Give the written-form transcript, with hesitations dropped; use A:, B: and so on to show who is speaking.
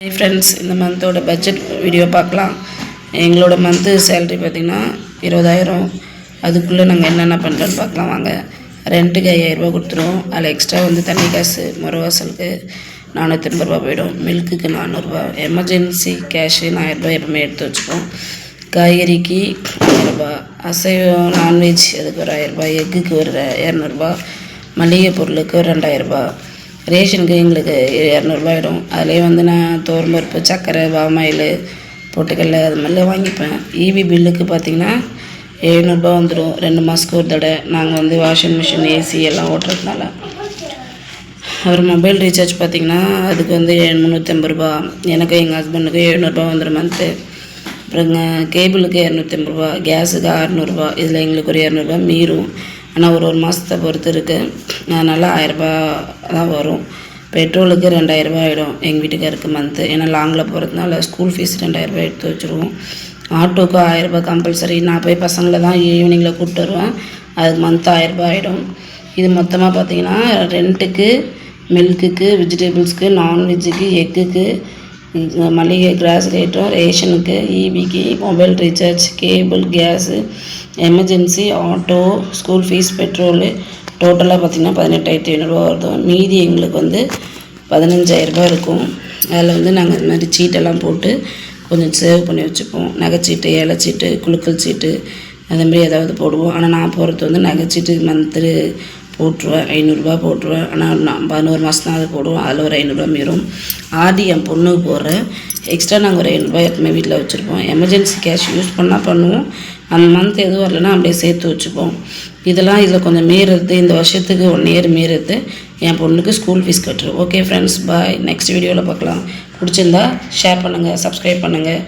A: Hi friends, இந்த மந்தோட budget video பார்க்கலாம். எங்களோட மந்த்து சேலரி பார்த்திங்கன்னா 20,000. அதுக்குள்ளே நாங்கள் என்னென்ன பண்ணுறோன்னு பார்க்கலாம் வாங்க. ரெண்ட்டுக்கு 5,000 கொடுத்துருவோம். அதில் எக்ஸ்ட்ரா தண்ணி காசு முறவாசலுக்கு 450 ரூபா போயிடும். மில்க்குக்கு 400 ரூபா. எமர்ஜென்சி கேஷு 1000 எப்பவுமே எடுத்து வச்சுப்போம். காய்கறிக்கு 1000 ரூபா. அசைவம் நான்வெஜ் அதுக்கு ஒரு 1000 ரூபா. எக்குக்கு ஒரு 200 ரூபா. மளிகை பொருளுக்கு ஒரு 2000 ரூபா. ரேஷனுக்கு எங்களுக்கு 200 ரூபா ஆகிடும். அதிலே நான் துவரம்பருப்பு, சர்க்கரை, பாமாயில், பொட்டுக்கடலை அது மாதிரிலாம் வாங்கிப்பேன். ஈபி பில்லுக்கு பார்த்திங்கன்னா 700 ரூபா வந்துடும் 2 மாதத்துக்கு ஒரு தடவை. நாங்கள் வாஷிங் மிஷின், ஏசி எல்லாம் ஓட்டுறதுனால. அப்புறம் மொபைல் ரீசார்ஜ் பார்த்திங்கன்னா அதுக்கு 350 ரூபா. எனக்கு எங்கள் ஹஸ்பண்டுக்கு 700 ரூபா வந்துடும் மந்த்து. அப்புறங்க கேபிளுக்கு 250 ரூபா. கேஸுக்கு 600 ரூபா. இதில் எங்களுக்கு ஒரு 200 ரூபா மீறும். ஆனால் ஒரு மாதத்தை பொறுத்து இருக்குது. அதனால் 1000 ரூபா தான் வரும். பெட்ரோலுக்கு 2000 ரூபா ஆகிடும் எங்கள் வீட்டுக்காருக்கு மந்த்து. ஏன்னா லாங்கில் போகிறதுனால ஸ்கூல் ஃபீஸ் 2000 ரூபா எடுத்து வச்சுருவோம். ஆட்டோக்கு 1000 ரூபா கம்பல்சரி. நான் போய் பசங்களை தான் ஈவினிங்கில் கூப்பிட்டு வருவேன். அதுக்கு மந்த்து 1000 ரூபா ஆகிடும். இது மொத்தமாக பார்த்திங்கன்னா ரெண்ட்டுக்கு, மில்க்குக்கு, வெஜிடபிள்ஸ்க்கு, நான்வெஜ்ஜுக்கு, எக்குக்கு, மளிகை கிராசரேட்டும், ரேஷனுக்கு, ஈபிக்கு, mobile recharge, cable, gas, emergency, auto, school fees, petrol டோட்டலாக பார்த்திங்கன்னா 18,500 ரூபா வருது. மீதி எங்களுக்கு 15,000 ரூபா இருக்கும். அதில் நாங்கள் இது மாதிரி சீட்டெல்லாம் போட்டு கொஞ்சம் சேவ் பண்ணி வச்சுப்போம். நகைச்சீட்டு, ஏலச்சீட்டு, குலுக்கல் சீட்டு அதுமாதிரி ஏதாவது போடுவோம். ஆனால் நான் போகிறது நகைச்சீட்டு மந்த்து போட்டுருவேன். 500 ரூபா போட்டுருவேன். ஆனால் நான் 11 மாதம் தான் அது போடுவோம். அதில் ஒரு 500 ரூபா மீறும். ஆர்டி என் பொண்ணுக்கு போடுறேன். எக்ஸ்ட்ரா நாங்கள் ஒரு 500 ரூபா எப்பவுமே வீட்டில் வச்சுருப்போம். எமர்ஜென்சி கேஷ் யூஸ் பண்ணால் பண்ணுவோம். அந்த மந்த் எதுவும் வரலைன்னா அப்படியே சேர்த்து வச்சுப்போம். இதில் கொஞ்சம் மீறுறது, இந்த வருஷத்துக்கு 1 இயர் மீறுறது என் பொண்ணுக்கு ஸ்கூல் ஃபீஸ் கட்டுரு. ஓகே ஃப்ரெண்ட்ஸ், பாய். நெக்ஸ்ட் வீடியோவில் பார்க்கலாம். பிடிச்சிருந்தா ஷேர் பண்ணுங்கள், சப்ஸ்கிரைப் பண்ணுங்கள்.